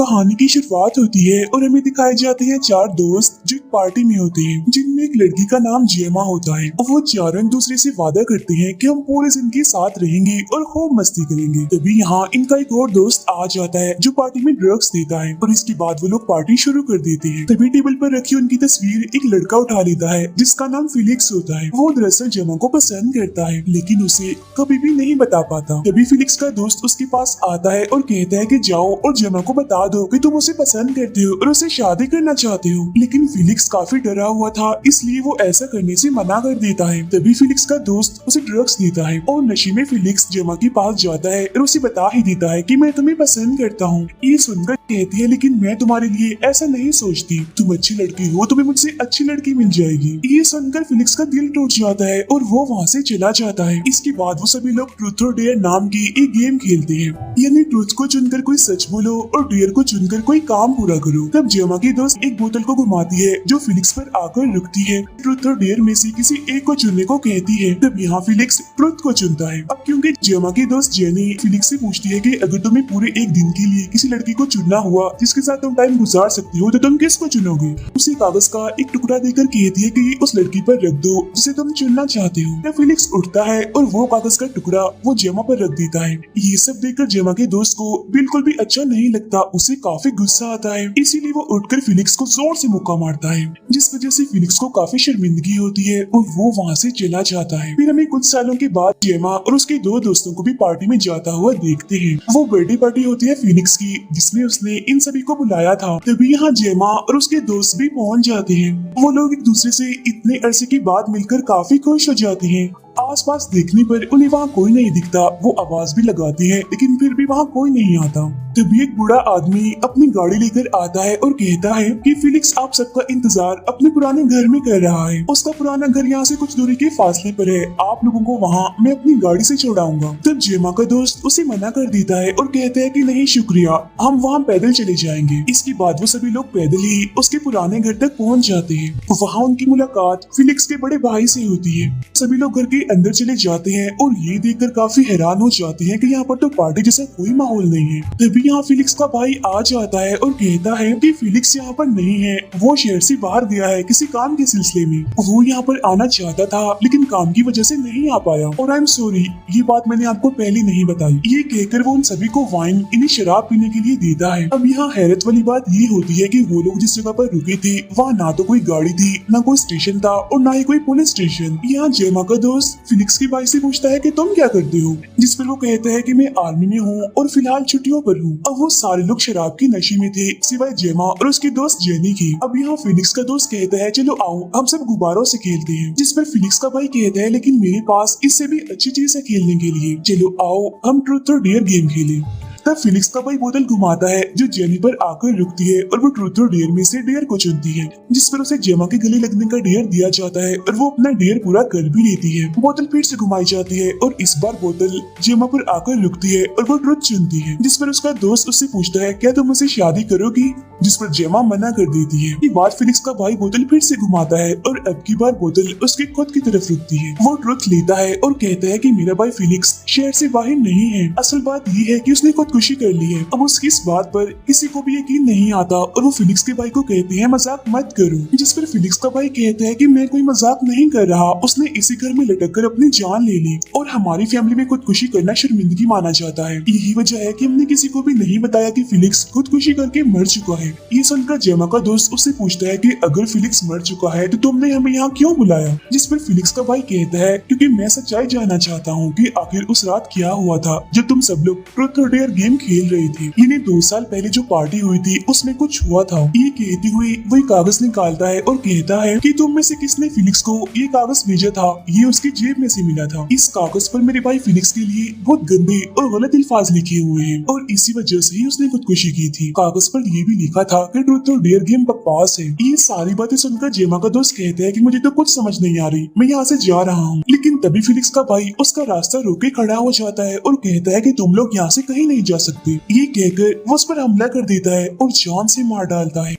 कहानी की शुरुआत होती है और हमें दिखाए जाते हैं चार दोस्त जो एक पार्टी में होते हैं, जिनमें एक लड़की का नाम जेमा होता है और वो चारों एक दूसरे से वादा करते हैं कि हम पूरी जिंदगी साथ रहेंगे और खूब मस्ती करेंगे। तभी यहाँ इनका एक और दोस्त आ जाता है जो पार्टी में ड्रग्स देता है और इसके बाद वो लोग पार्टी शुरू कर देते हैं। तभी टेबल पर रखी उनकी तस्वीर एक लड़का उठा लेता है जिसका नाम फिलिक्स होता है। वो दरअसल जेमा को पसंद करता है लेकिन उसे कभी भी नहीं बता पाता। तभी फिलिक्स का दोस्त उसके पास आता है और कहता है कि जाओ और जेमा को बता दो कि तुम उसे पसंद करते हो और उसे शादी करना चाहते हो। लेकिन फिलिक्स काफी डरा हुआ था इसलिए वो ऐसा करने से मना कर देता है। तभी फिलिक्स का दोस्त उसे ड्रग्स देता है और नशे में फिलिक्स जेमा के पास जाता है और उसे बता ही देता है कि मैं तुम्हें पसंद करता हूँ। ये सुनकर कहती है लेकिन मैं तुम्हारे लिए ऐसा नहीं सोचती, तुम अच्छी लड़की हो, तुम्हें मुझसे अच्छी लड़की मिल जाएगी। ये सुनकर फिलिक्स का दिल टूट जाता है और वो वहाँ से चला जाता है। इसके बाद वो सभी लोग ट्रूथ और डेयर नाम की एक गेम खेलते हैं, यानी ट्रूथ को चुनकर कोई सच बोलो और डेयर को चुनकर कोई काम पूरा करो। तब जेमा की दोस्त एक बोतल को घुमाती है जो फिलिक्स पर आकर रुकती है। ट्रूथ और डेयर में से किसी एक को चुनने को कहती है। तब यहाँ फिलिक्स ट्रूथ को चुनता है। अब क्योंकि जेमा की दोस्त जेनी फिलिक्स से पूछती है कि अगर तुम्हें पूरे एक दिन के लिए किसी लड़की को चुनना हुआ जिसके साथ तुम टाइम गुजार सकती हो तो तुम किसको चुनोगे। उसे कागज का एक टुकड़ा देकर कहती है कि ये उस लड़की पर रख दो जिसे तुम चुनना चाहते हो। तब फिलिक्स उठता है और वो कागज का टुकड़ा वो जेमा पर रख देता है। ये सब देखकर जेमा के दोस्त को बिल्कुल भी अच्छा नहीं लगता, उसे काफी गुस्सा आता है। इसीलिए वो उठकर फिलिक्स को जोर से मुक्का मारता है जिस वजह से फिलिक्स को काफी शर्मिंदगी होती है और वो वहाँ से चला जाता है। फिर हमें कुछ सालों के बाद जेमा और उसके दो दोस्तों को भी पार्टी में जाता हुआ देखते हैं। वो बर्थडे पार्टी होती है फिनिक्स की जिसमें उसने इन सभी को बुलाया था। तभी यहाँ जेमा और उसके दोस्त भी पहुँच जाते हैं। वो लोग एक दूसरे से इतने अरसे के बाद मिलकर काफी खुश हो जाते हैं। आसपास देखने पर उन्हें वहाँ कोई नहीं दिखता। वो आवाज भी लगाती है लेकिन फिर भी वहाँ कोई नहीं आता। तभी एक बूढ़ा आदमी अपनी गाड़ी लेकर आता है और कहता है कि फिलिक्स आप सबका इंतजार अपने पुराने घर में कर रहा है। उसका पुराना घर यहाँ से कुछ दूरी के फासले पर है, आप लोगों को वहाँ मैं अपनी गाड़ी से छोड़ाऊंगा। तब जेमा का दोस्त उसे मना कर देता है और कहता है कि नहीं शुक्रिया, हम वहाँ पैदल चले जाएंगे। इसके बाद वो सभी लोग पैदल ही उसके पुराने घर तक पहुँच जाते हैं। वहाँ उनकी मुलाकात फिलिक्स के बड़े भाई से होती है। सभी लोग घर के अंदर चले जाते हैं और ये देखकर काफी हैरान हो जाते हैं कि यहाँ पर तो पार्टी जैसा कोई माहौल नहीं है। तभी यहाँ फिलिक्स का भाई आ जाता है और कहता है कि फिलिक्स यहाँ पर नहीं है, वो शहर से बाहर गया है किसी काम के सिलसिले में। वो यहाँ पर आना चाहता था लेकिन काम की वजह से नहीं आ पाया और आई एम सॉरी, ये बात मैंने आपको पहले नहीं बताई। ये कहकर वो उन सभी को वाइन इन्हें शराब पीने के लिए देता है। अब यहाँ हैरत वाली बात ये होती है कि वो लोग जिस जगह पर रुके थे वहाँ ना तो कोई गाड़ी थी, ना कोई स्टेशन था और ना ही कोई पुलिस स्टेशन। यहाँ जेमा का दोस्त फिलिक्स के भाई से पूछता है कि तुम क्या करते हो, जिस पर वो कहता है कि मैं आर्मी में हूँ और फिलहाल छुट्टियों पर हूँ। अब वो सारे लोग शराब की नशे में थे सिवाय जेमा और उसकी दोस्त जेनी की। अब यहाँ फिलिक्स का दोस्त कहता है चलो आओ हम सब गुब्बारों से खेलते हैं, जिस पर फिलिक्स का भाई कहता है लेकिन मेरे पास इससे भी अच्छी चीज है खेलने के लिए, चलो आओ हम ट्रूथ और डेयर गेम खेलें। तब फिलिक्स का भाई बोतल घुमाता है जो जेनी पर आकर रुकती है और वो ट्रूथ और डेयर में से डेयर को चुनती है, जिस पर उसे जेमा के गले लगने का डेयर दिया जाता है और वो अपना डेयर पूरा कर भी लेती है। बोतल फिर से घुमाई जाती है और इस बार बोतल जेमा पर आकर रुकती है और वो ट्रूथ चुनती है, जिस पर उसका दोस्त उससे पूछता है क्या तुम मुझसे शादी करोगी, जिस पर जेमा मना कर देती है। ये बात फिलिक्स का भाई बोतल फिर से घुमाता है और अब की बार बोतल उसके खुद की तरफ रुकती है। वो ट्रूथ लेता है और कहता है कि मेरा भाई फिलिक्स शहर से बाहर नहीं है, असल बात ये है कि उसने खुदकुशी कर ली है। अब उसकी इस बात पर किसी को भी यकीन नहीं आता और वो फिलिक्स के भाई को कहते हैं मजाक मत करो, जिस पर फिलिक्स का भाई कहता है कि मैं कोई मजाक नहीं कर रहा, उसने इसी घर में लटक कर अपनी जान ले ली और हमारी फैमिली में खुदकुशी करना शर्मिंदगी माना जाता है। यही वजह है कि हमने किसी को भी नहीं बताया कि फिलिक्स खुदकुशी करके मर चुका है। ये सुनकर जेमा का दोस्त उससे पूछता है कि अगर फिलिक्स मर चुका है तो तुमने हमें यहाँ क्यों बुलाया, जिस पर फिलिक्स का भाई कहता है क्योंकि मैं सच्चाई जानना चाहता हूँ कि आखिर उस रात क्या हुआ था जब तुम सब लोग ट्रूथ और डेयर गेम खेल रहे थे। यानी 2 साल पहले जो पार्टी हुई थी उसमें कुछ हुआ था। ये कहते हुए वही कागज निकालता है और कहता है कि तुम में से किसने फिलिक्स को ये कागज भेजा था, ये उसकी जेब में से मिला था। इस कागज पर मेरे भाई फिलिक्स के लिए बहुत गंदे और गलत अल्फाज लिखे हुए हैं और इसी वजह से ही उसने खुदकुशी की थी। कागज पर ये भी लिखा था कि ट्रूथ और डेयर गेम बकवास है। ये सारी बातें सुनकर जेमा का दोस्त कहता है कि मुझे तो कुछ समझ नहीं आ रही, मैं यहाँ से जा रहा हूँ। लेकिन तभी फिलिक्स का भाई उसका रास्ता रोके खड़ा हो जाता है और कहता है कि तुम लोग यहाँ से कहीं नहीं जा सकते। ये कहकर वो उस पर हमला कर देता है और जान से मार डालता है।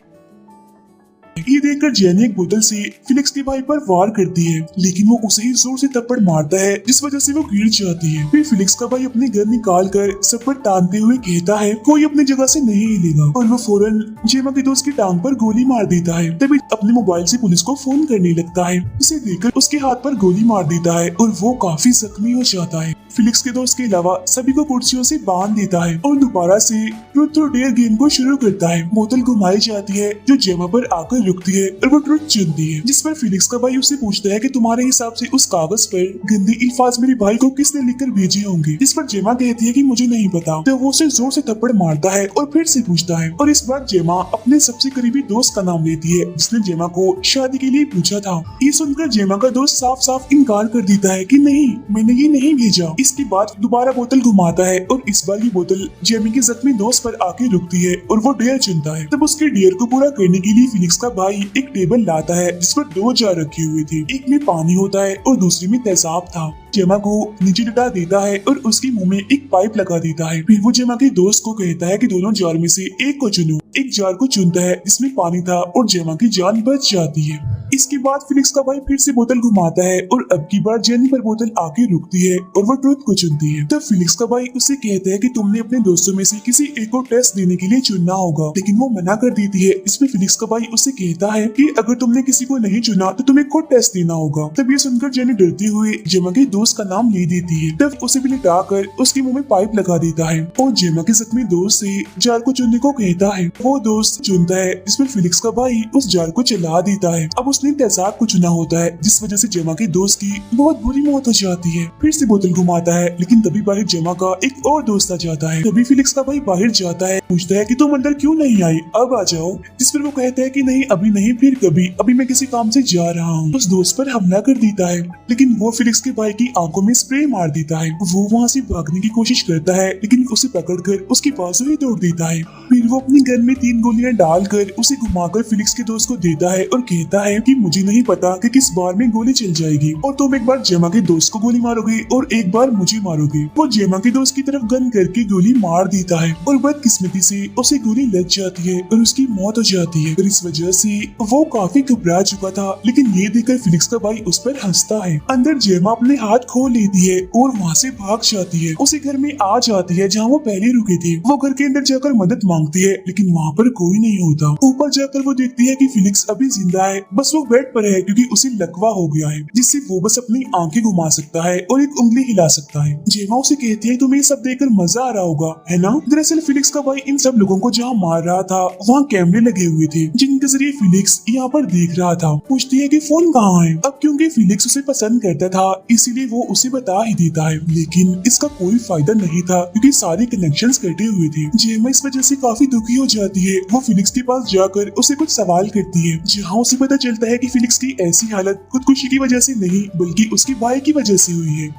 ये देखकर जेनी एक बोतल से फिलिक्स के भाई पर वार करती है, लेकिन वो उसे ही जोर से थप्पड़ मारता है जिस वजह से वो गिर जाती है। फिर फिलिक्स का भाई अपनी गन निकाल कर सब पर टांगते हुए कहता है कोई अपनी जगह से नहीं हिलेगा, और वो फौरन जेमा के दोस्त की टांग पर गोली मार देता है। तभी अपने मोबाइल से पुलिस को फोन करने लगता है। उसे देखकर उसके हाथ पर गोली मार देता है और वो काफी जख्मी हो जाता है। फिलिक्स के दोस्त के अलावा सभी को कुर्सियों से बांध देता है और दोबारा से ट्रूथ और डेयर गेम को शुरू करता है। बोतल घुमाई जाती है जो जेमा पर आकर रुकती है और वो ट्रूथ चुनती है, जिस पर फिलिक्स का भाई उससे पूछता है कि तुम्हारे हिसाब से उस कागज पर गंदी अल्फाज मेरे भाई को किसने लिखकर भेजे होंगे, जिस पर जेमा कहती है कि मुझे नहीं पता। तो वो उसे जोर से थप्पड़ मारता है और फिर से पूछता है, और इस बार जेमा अपने सबसे करीबी दोस्त का नाम लेती है जिसने जेमा को शादी के लिए पूछा था। ये सुनकर जेमा का दोस्त साफ साफ इनकार कर देता है कि नहीं, मैंने ये नहीं भेजा। इसके बाद दोबारा बोतल घुमाता है और इस बार ये बोतल जेमी के जख्मी दोस्त पर आके रुकती है और वो डेयर चुनता है। तब उसके डेयर को पूरा करने के लिए फिलिक्स का भाई एक टेबल लाता है जिस पर 2 जार रखे हुए थे, एक में पानी होता है और दूसरे में तेजाब था। जेमा को नीचे लटा देता है और उसके मुंह में एक पाइप लगा देता है। फिर वो जेमा के दोस्त को कहता है कि दोनों जार में से एक को चुनो। एक जार को चुनता है जिसमें पानी था और जेमा की जान बच जाती है। इसके बाद फिलिक्स का भाई फिर से बोतल घुमाता है और अब की बार जेनी पर बोतल आके रुकती है और वो ट्रूथ को चुनती है। तब फिलिक्स का भाई उससे कहता है कि तुमने अपने दोस्तों में से किसी एक को टेस्ट देने के लिए चुनना होगा, लेकिन वो मना कर देती है। इसमें फिलिक्स का भाई उससे कहता है कि अगर तुमने किसी को नहीं चुना तो तुम्हें खुद टेस्ट देना होगा। तब ये सुनकर जेनी डरती हुई जेमा के दोस्त का नाम ले देती है। तब उसे भी लिटाकर उसके मुंह में पाइप लगा देता है और जेमा के जख्मी दोस्त से जार को चुनने को कहता है। वो दोस्त चुनता है जिसमें फिलिक्स का भाई उस जार को चला देता है। अब उसने तेजाब को चुना होता है जिस वजह से जेमा के दोस्त की बहुत बुरी मौत हो जाती है। फिर से बोतल घुमाता है लेकिन तभी बाहर जेमा का एक और दोस्त आ जाता है। तभी फिलिक्स का भाई बाहर जाता है, पूछता है कि तुम अंदर क्यों नहीं आई, अब आ जाओ। जिस पर वो कहता है कि नहीं अभी नहीं, फिर कभी, अभी मैं किसी काम से जा रहा हूँ। उस दोस्त पर हमला कर देता है लेकिन वो फिलिक्स के भाई की आंखों में स्प्रे मार देता है। वो वहाँ से भागने की कोशिश करता है लेकिन उसे पकड़कर उसकी बाजू ही तोड़ देता है। फिर वो अपनी गन में 3 गोलियां डालकर उसे घुमाकर फिलिक्स के दोस्त को देता है और कहता है कि मुझे नहीं पता कि किस बार में गोली चल जाएगी और तुम एक बार जेमा के दोस्त को गोली मारोगे और एक बार मुझे मारोगे। वो जेमा के दोस्त की तरफ गन करके गोली मार देता है और बदकिस्मती से उसे गोली लग जाती है और उसकी मौत हो जाती है। और इस वजह से वो काफी घबरा चुका था, लेकिन ये देखकर फिलिक्स का भाई उस पर हंसता है। अंदर जेमा अपने हाथ खोल लेती है और वहाँ से भाग जाती है। उसे घर में आ जाती है जहाँ वो पहले रुके थे। वो घर के अंदर जाकर मदद मांगती है लेकिन वहाँ पर कोई नहीं होता। ऊपर जाकर वो देखती है कि फिलिक्स अभी जिंदा है, बस वो बेड पर है क्योंकि उसे लकवा हो गया है जिससे वो बस अपनी आंखें घुमा सकता है और एक उंगली हिला सकता है। जेमा उसे कहती है तुम्हें सब देखकर मजा आ रहा होगा है ना। दरअसल फिलिक्स का भाई इन सब लोगों को जहाँ मार रहा था वहाँ कैमरे लगे हुए थे जिनके जरिए फिलिक्स यहाँ पर देख रहा था। पूछती है कि फोन कहाँ है। अब क्योंकि फिलिक्स उसे पसंद करता था इसीलिए वो उसे बता ही देता है, लेकिन इसका कोई फायदा नहीं था क्योंकि सारे कनेक्शंस कटे हुए थे। जेमा इस वजह से काफी दुखी हो जाती है। वो फिलिक्स के पास जाकर उसे कुछ सवाल करती है जहाँ उसे पता चलता है कि फिलिक्स की ऐसी हालत खुदकुशी की वजह से नहीं बल्कि उसके भाई की वजह से हुई है।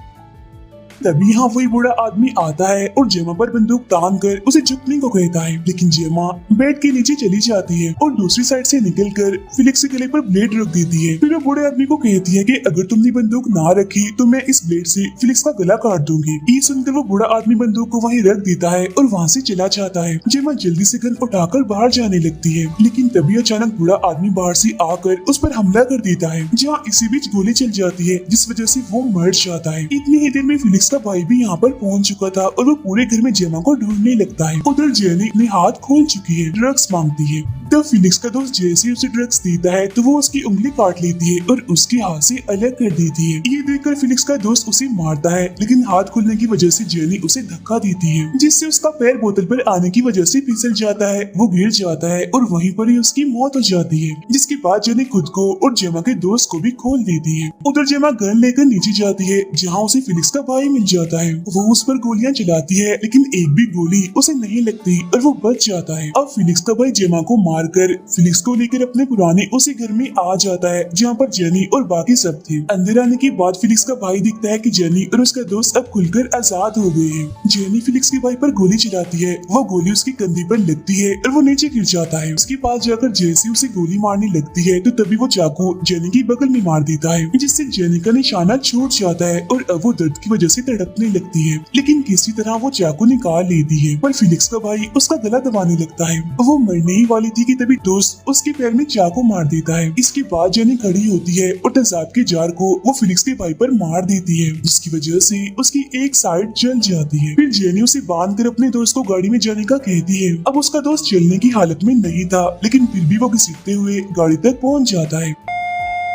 तभी यहाँ वही बूढ़ा आदमी आता है और जेमा पर बंदूक तान कर उसे झुकने को कहता है, लेकिन जेमा बेड के नीचे चली जाती है और दूसरी साइड से निकलकर फिलिक्स के गले पर ब्लेड रख देती है। फिर वो बूढ़े आदमी को कहती है कि अगर तुमने बंदूक ना रखी तो मैं इस ब्लेड से फिलिक्स का गला काट दूंगी। ये सुनकर वो बूढ़ा आदमी बंदूक को वहीं रख देता है और वहाँ से चला जाता है। जेमा जल्दी से गन उठाकर बाहर जाने लगती है, लेकिन तभी अचानक बूढ़ा आदमी बाहर से आकर उस पर हमला कर देता है, जहाँ इसी बीच गोली चल जाती है जिस वजह से वो मर जाता है। इतनी ही देर में फिलिक्स का भाई भी यहाँ पर पहुँच चुका था और वो पूरे घर में जेमा को ढूंढने लगता है। उधर जेनी अपने हाथ खोल चुकी है, ड्रग्स मांगती है। तब फिलिक्स का दोस्त जैसे उसे ड्रग्स देता है तो वो उसकी उंगली काट लेती है और उसके हाथ से अलग कर देती है। ये देखकर फिलिक्स का दोस्त उसे मारता है, लेकिन हाथ खुलने की वजह से जेनी उसे धक्का देती है जिससे उसका पैर बोतल पर आने की वजह से फिसल जाता है। वो गिर जाता है और वहीं पर ही उसकी मौत हो जाती है, जिसके बाद जेनी खुद को और जेमा के दोस्त को भी खोल देती है। उधर जेमा गन लेकर नीचे जाती है जहाँ उसे फिलिक्स का भाई मिल जाता है। वो उस पर गोलियां चलाती है लेकिन एक भी गोली उसे नहीं लगती और वो बच जाता है। अब फिलिक्स का भाई जेमा को मारकर फिलिक्स को लेकर अपने पुराने उसी घर में आ जाता है जहाँ पर जेनी और बाकी सब थे। अंदर आने के बाद फिलिक्स का भाई दिखता है कि जेनी और उसका दोस्त अब खुलकर आजाद हो गए हैं। जेनी फिलिक्स के भाई पर गोली चलाती है, वो गोली उसके कंधे पर लगती है और वो नीचे गिर जाता है। उसके पास जाकर जैसे उसे गोली मारने लगती है तो तभी वो चाकू जेनी की बगल में मार देता है, जिससे जेनी का निशाना छूट जाता है और अब वो दर्द की वजह से तड़पने लगती है, लेकिन किसी तरह वो चाकू निकाल लेती है। पर फिलिक्स का भाई उसका गला दबाने लगता है। वो मरने ही वाली थी कि कि तभी दोस्त उसके पैर में चाकू मार देता है। इसके बाद जेनी खड़ी होती है और तेजाब के जार को वो फिलिक्स के भाई पर मार देती है, जिसकी वजह से उसकी एक साइड जल जाती है। फिर जेनी उसे बांध कर अपने दोस्त को गाड़ी में जाने का कहती है। अब उसका दोस्त चलने की हालत में नहीं था, लेकिन फिर भी वो घसीटते हुए गाड़ी तक पहुंच जाता है।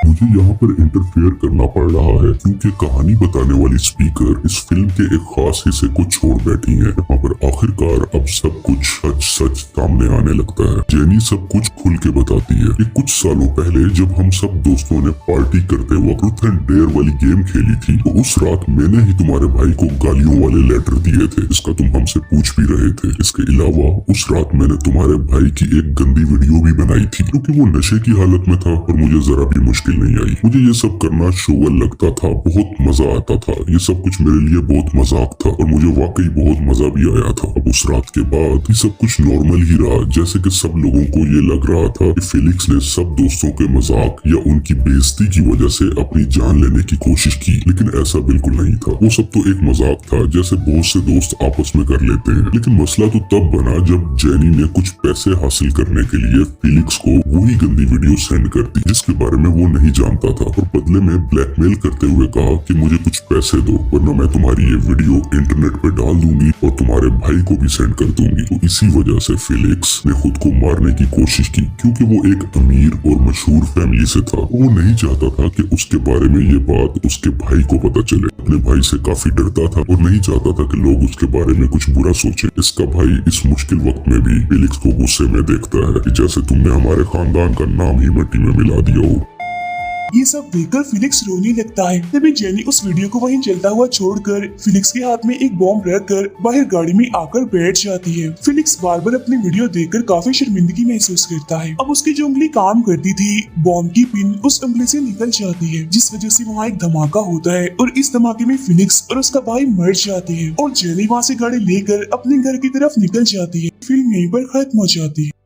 मुझे यहाँ पर इंटरफेयर करना पड़ रहा है क्योंकि कहानी बताने वाली स्पीकर इस फिल्म के एक खास हिस्से को छोड़ बैठी है। यहाँ पर आखिरकार अब सब कुछ सच सामने आने लगता है। जेनी सब कुछ खुल के बताती है कि कुछ सालों पहले जब हम सब दोस्तों ने पार्टी करते वक्त ट्रूथ एंड डेयर वाली गेम खेली थी, तो उस रात मैंने ही तुम्हारे भाई को गालियों वाले लेटर दिए थे, जिसका तुम हमसे पूछ भी रहे थे। इसके अलावा उस रात मैंने तुम्हारे भाई की एक गंदी वीडियो भी बनाई थी, क्योंकि वो नशे की हालत में था और मुझे जरा भी मुश्किल नहीं आई। मुझे ये सब करना शोवल लगता था, बहुत मजा आता था। ये सब कुछ मेरे लिए बहुत मजाक था और मुझे वाकई बहुत मजा भी आया था। अब उस रात के बाद ये सब कुछ नॉर्मल ही रहा, जैसे कि सब लोगों को ये लग रहा था कि फेलिक्स ने सब दोस्तों के मजाक या उनकी बेइज्जती की वजह से अपनी जान लेने की कोशिश की, लेकिन ऐसा बिल्कुल नहीं था। वो सब तो एक मजाक था, जैसे बहुत से दोस्त आपस में कर लेते हैं। लेकिन मसला तो तब बना जब जेनी ने कुछ पैसे हासिल करने के लिए फेलिक्स को वही गंदी वीडियो सेंड कर दी, जिसके बारे में वो नहीं जानता था, और बदले में ब्लैकमेल करते हुए कहा कि मुझे कुछ पैसे दो वरना मैं तुम्हारी ये वीडियो इंटरनेट पे डाल दूंगी और तुम्हारे भाई को भी सेंड कर दूंगी। तो इसी वजह से फेलिक्स ने खुद को मारने की कोशिश की, क्योंकि वो एक अमीर और मशहूर फैमिली से था। वो नहीं चाहता था कि उसके बारे में ये बात उसके भाई को पता चले। अपने भाई से काफी डरता था और नहीं चाहता था कि लोग उसके बारे में कुछ बुरा सोचे। इसका भाई इस मुश्किल वक्त में भी फेलिक्स को गुस्से में देखता है कि जैसे तुमने हमारे खानदान का नाम ही मिट्टी में मिला दिया हो। ये सब देखकर फिलिक्स रोने लगता है। तभी जेनी उस वीडियो को वहीं जलता हुआ छोड़कर फिलिक्स के हाथ में एक बॉम्ब रखकर बाहर गाड़ी में आकर बैठ जाती है। फिलिक्स बार बार अपनी वीडियो देखकर काफी शर्मिंदगी महसूस करता है। अब उसकी जो उंगली काम करती थी, बॉम्ब की पिन उस उंगली से निकल जाती है, जिस वजह से वहाँ एक धमाका होता है और इस धमाके में फिलिक्स और उसका भाई मर जाते हैं और जेनी वहाँ से गाड़ी लेकर अपने घर की तरफ निकल जाती है। फिल्म यहीं पर खत्म हो जाती है।